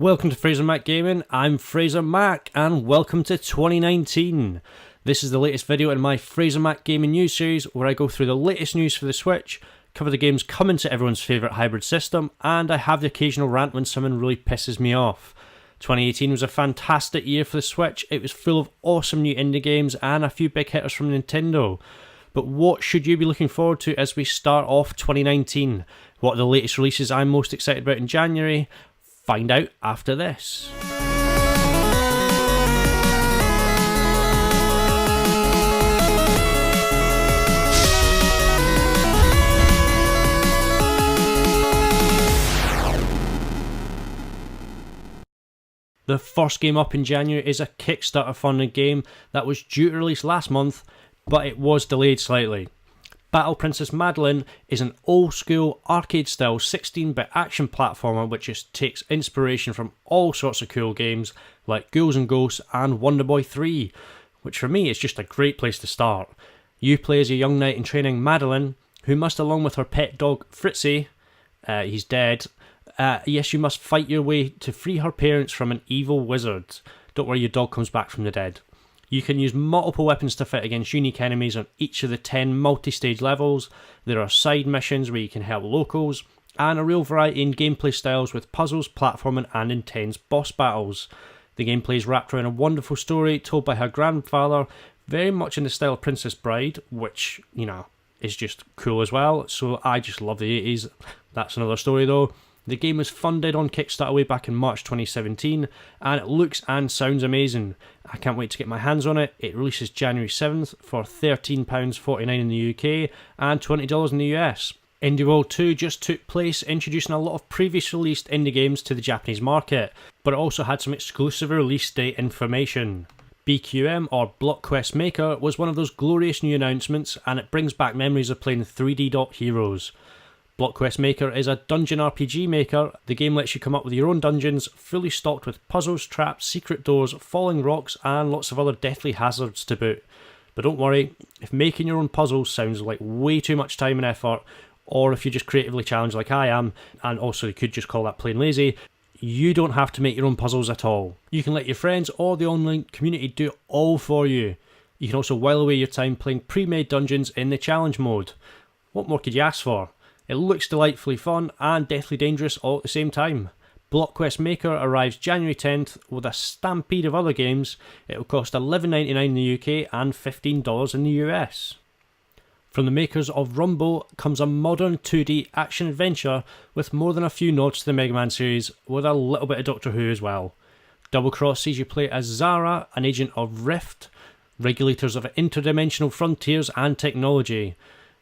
Welcome to Fraser Mac Gaming. I'm Fraser Mac and welcome to 2019. This is the latest video in my Fraser Mac Gaming news series where I go through the latest news for the Switch, cover the games coming to everyone's favourite hybrid system, and I have the occasional rant when someone really pisses me off. 2018 was a fantastic year for the Switch. It was full of awesome new indie games and a few big hitters from Nintendo. But what should you be looking forward to as we start off 2019? What are the latest releases I'm most excited about in January? Find out after this. The first game up in January is a Kickstarter funded game that was due to release last month, but it was delayed slightly. Battle Princess Madeline is an old-school, arcade-style 16-bit action platformer which just takes inspiration from all sorts of cool games like Ghouls and Ghosts and Wonder Boy 3, which for me is just a great place to start. You play as a young knight in training, Madeline, who must, along with her pet dog Fritzy, he's dead, you must fight your way to free her parents from an evil wizard. Don't worry, your dog comes back from the dead. You can use multiple weapons to fight against unique enemies on each of the 10 multi-stage levels. There are side missions where you can help locals, and a real variety in gameplay styles with puzzles, platforming and intense boss battles. The gameplay is wrapped around a wonderful story told by her grandfather, very much in the style of Princess Bride, which, is just cool as well. So I just love the 80s. That's another story though. The game was funded on Kickstarter way back in March 2017 and it looks and sounds amazing. I can't wait to get my hands on it. It releases January 7th for £13.49 in the UK and $20 in the US. Indie World 2 just took place, introducing a lot of previously released indie games to the Japanese market, but it also had some exclusive release date information. BQM, or Block Quest Maker, was one of those glorious new announcements and it brings back memories of playing 3D Dot Heroes. Block Quest Maker is a dungeon RPG maker. The game lets you come up with your own dungeons, fully stocked with puzzles, traps, secret doors, falling rocks, and lots of other deathly hazards to boot. But don't worry, if making your own puzzles sounds like way too much time and effort, or if you're just creatively challenged like I am, and also you could just call that plain lazy, you don't have to make your own puzzles at all. You can let your friends or the online community do it all for you. You can also while away your time playing pre-made dungeons in the challenge mode. What more could you ask for? It looks delightfully fun and deathly dangerous all at the same time. Block Quest Maker arrives January 10th with a stampede of other games. It will cost $11.99 in the UK and $15 in the US. From the makers of Rumble comes a modern 2D action adventure with more than a few nods to the Mega Man series, with a little bit of Doctor Who as well. Double Cross sees you play as Zara, an agent of Rift, regulators of interdimensional frontiers and technology.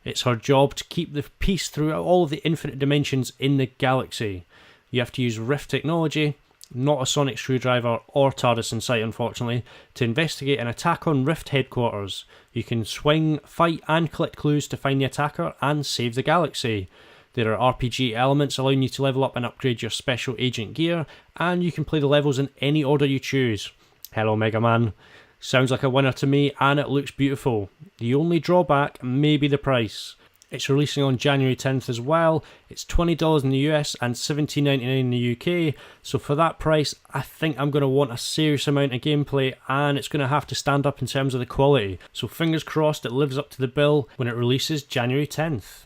It's her job to keep the peace throughout all of the infinite dimensions in the galaxy. You have to use Rift technology, not a sonic screwdriver or TARDIS in sight unfortunately, to investigate an attack on Rift headquarters. You can swing, fight and collect clues to find the attacker and save the galaxy. There are RPG elements allowing you to level up and upgrade your special agent gear, and you can play the levels in any order you choose. Hello Mega Man. Sounds like a winner to me and it looks beautiful. The only drawback may be the price. It's releasing on January 10th as well. It's $20 in the US and $17.99 in the UK. So for that price, I think I'm going to want a serious amount of gameplay and it's going to have to stand up in terms of the quality. So fingers crossed it lives up to the bill when it releases January 10th.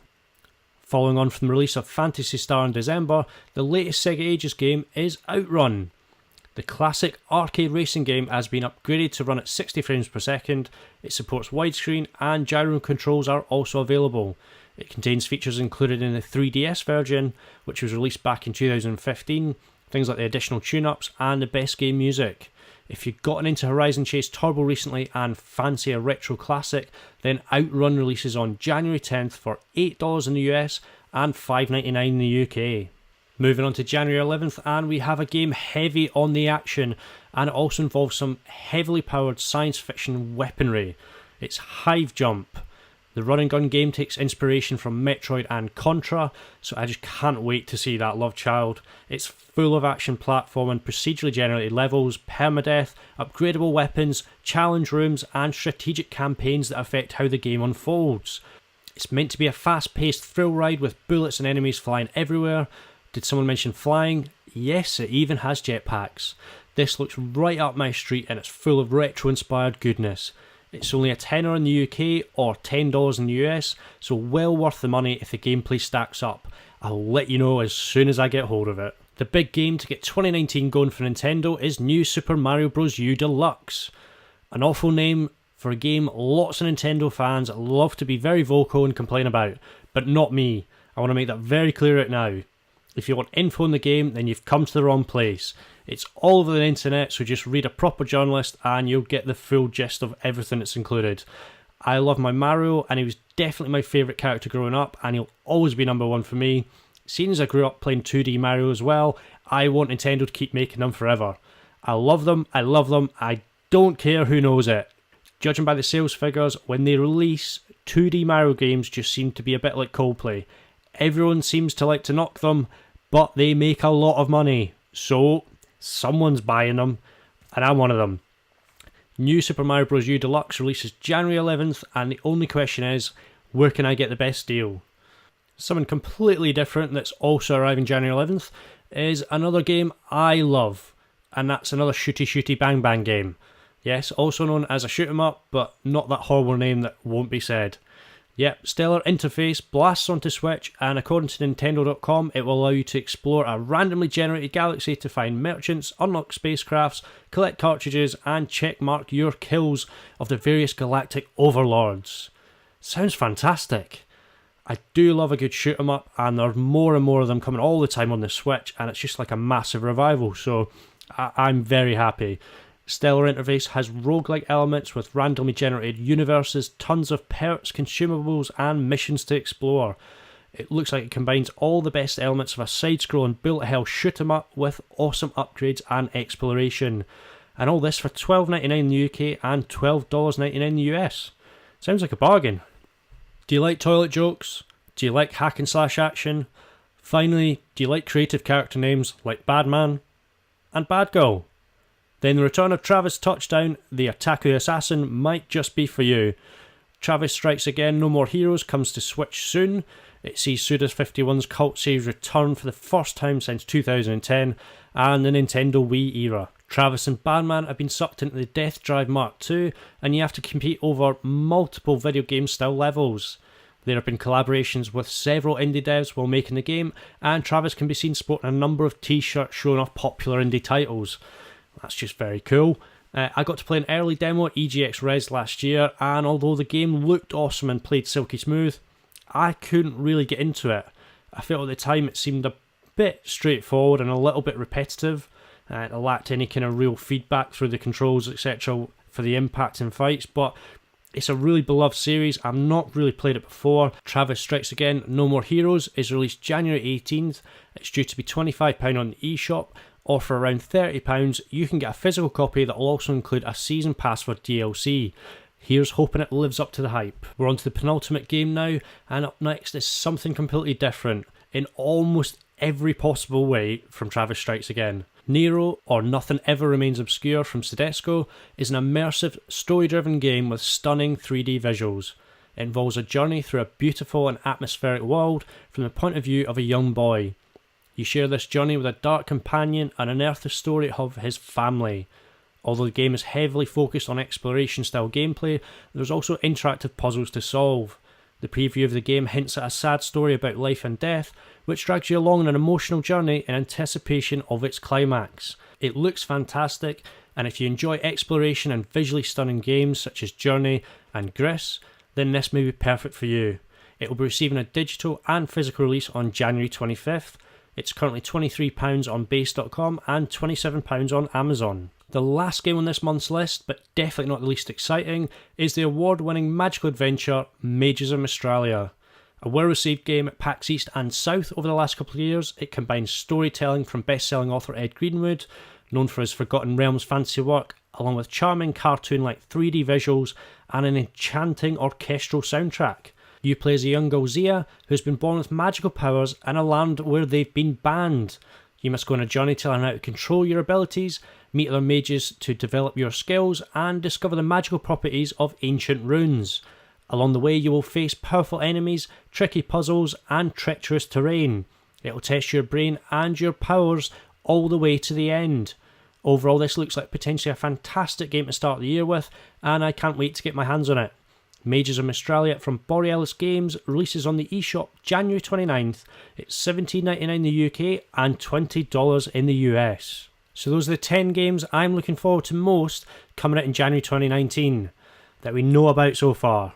Following on from the release of Phantasy Star in December, the latest Sega Ages game is Outrun. The classic arcade racing game has been upgraded to run at 60 frames per second, it supports widescreen and gyro controls are also available. It contains features included in the 3DS version, which was released back in 2015, things like the additional tune-ups and the best game music. If you've gotten into Horizon Chase Turbo recently and fancy a retro classic, then Outrun releases on January 10th for $8 in the US and $5.99 in the UK. Moving on to January 11th, and we have a game heavy on the action, and it also involves some heavily powered science fiction weaponry. It's Hive Jump. The run and gun game takes inspiration from Metroid and Contra, so I just can't wait to see that love child. It's full of action platform and procedurally generated levels, permadeath, upgradable weapons, challenge rooms, and strategic campaigns that affect how the game unfolds. It's meant to be a fast-paced thrill ride with bullets and enemies flying everywhere. Did someone mention flying? Yes, it even has jetpacks. This looks right up my street and it's full of retro-inspired goodness. It's only a tenner in the UK or $10 in the US, so well worth the money if the gameplay stacks up. I'll let you know as soon as I get hold of it. The big game to get 2019 going for Nintendo is New Super Mario Bros. U Deluxe. An awful name for a game lots of Nintendo fans love to be very vocal and complain about, but not me. I want to make that very clear right now. If you want info on the game, then you've come to the wrong place. It's all over the internet, so just read a proper journalist and you'll get the full gist of everything that's included. I love my Mario, and he was definitely my favourite character growing up, and he'll always be number one for me. Seeing as I grew up playing 2D Mario as well, I want Nintendo to keep making them forever. I love them, I don't care who knows it. Judging by the sales figures, when they release, 2D Mario games just seem to be a bit like Coldplay. Everyone seems to like to knock them, but they make a lot of money. So, someone's buying them, and I'm one of them. New Super Mario Bros. U Deluxe releases January 11th, and the only question is, where can I get the best deal? Something completely different that's also arriving January 11th is another game I love, and that's another shooty bang bang game. Yes, also known as a shoot 'em up, but not that horrible name that won't be said. Yep, stellar interface blasts onto Switch, and according to Nintendo.com, it will allow you to explore a randomly generated galaxy to find merchants, unlock spacecrafts, collect cartridges, and checkmark your kills of the various galactic overlords. Sounds fantastic. I do love a good shoot 'em up, and there are more and more of them coming all the time on the Switch, and it's just like a massive revival, so I'm very happy. Stellar interface has roguelike elements with randomly generated universes, tons of perks, consumables, and missions to explore. It looks like it combines all the best elements of a side-scrolling bullet-hell shoot-em-up with awesome upgrades and exploration. And all this for $12.99 in the UK and $12.99 in the US. Sounds like a bargain. Do you like toilet jokes? Do you like hack and slash action? Finally, do you like creative character names like Badman and Bad Girl? Then the return of Travis Touchdown, the Otaku Assassin, might just be for you. Travis Strikes Again No More Heroes comes to Switch soon. It sees Suda51's cult series return for the first time since 2010 and the Nintendo Wii era. Travis and Badman have been sucked into the Death Drive Mark II, and you have to compete over multiple video game style levels. There have been collaborations with several indie devs while making the game, and Travis can be seen sporting a number of t-shirts showing off popular indie titles. That's just very cool. I got to play an early demo at EGX Res last year, and although the game looked awesome and played silky smooth, I couldn't really get into it. I felt at the time it seemed a bit straightforward and a little bit repetitive. It lacked any kind of real feedback through the controls, etc. for the impact in fights, but it's a really beloved series. I've not really played it before. Travis Strikes Again No More Heroes is released January 18th. It's due to be £25 on the eShop, or for around £30 you can get a physical copy that will also include a season pass for DLC. Here's hoping it lives up to the hype. We're on to the penultimate game now, and up next is something completely different in almost every possible way from Travis Strikes Again. Nero, or Nothing Ever Remains Obscure from Sedesco, is an immersive, story-driven game with stunning 3D visuals. It involves a journey through a beautiful and atmospheric world from the point of view of a young boy. You share this journey with a dark companion and unearth the story of his family. Although the game is heavily focused on exploration-style gameplay, there's also interactive puzzles to solve. The preview of the game hints at a sad story about life and death, which drags you along on an emotional journey in anticipation of its climax. It looks fantastic, and if you enjoy exploration and visually stunning games such as Journey and Gris, then this may be perfect for you. It will be receiving a digital and physical release on January 25th. It's currently £23 on base.com and £27 on Amazon. The last game on this month's list, but definitely not the least exciting, is the award-winning magical adventure Mages of Mistralia. A well-received game at PAX East and South over the last couple of years, it combines storytelling from best-selling author Ed Greenwood, known for his Forgotten Realms fantasy work, along with charming cartoon-like 3D visuals and an enchanting orchestral soundtrack. You play as a young girl Zia, who's been born with magical powers in a land where they've been banned. You must go on a journey to learn how to control your abilities, meet other mages to develop your skills, and discover the magical properties of ancient runes. Along the way you will face powerful enemies, tricky puzzles, and treacherous terrain. It will test your brain and your powers, all the way to the end. Overall, this looks like potentially a fantastic game to start the year with, and I can't wait to get my hands on it. Mages of Mistralia from Borealis Games releases on the eShop January 29th. It's $17.99 in the UK and $20 in the US. So those are the 10 games I'm looking forward to most coming out in January 2019 that we know about so far.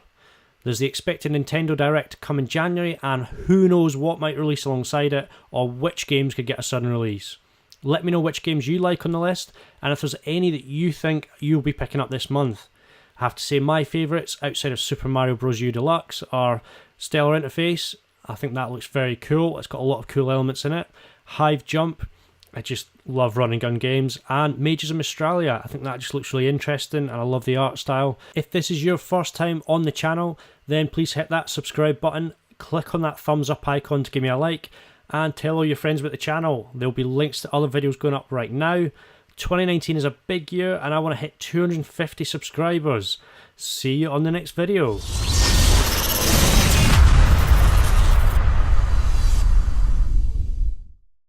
There's the expected Nintendo Direct come in January, and who knows what might release alongside it or which games could get a sudden release. Let me know which games you like on the list, and if there's any that you think you'll be picking up this month. I have to say my favourites outside of Super Mario Bros. U Deluxe are Stellar Interface. I think that looks very cool. It's got a lot of cool elements in it. Hive Jump. I just love run and gun games. And Mages of Mistralia. I think that just looks really interesting and I love the art style. If this is your first time on the channel, then please hit that subscribe button. Click on that thumbs up icon to give me a like. And tell all your friends about the channel. There'll be links to other videos going up right now. 2019 is a big year and I want to hit 250 subscribers. See you on the next video.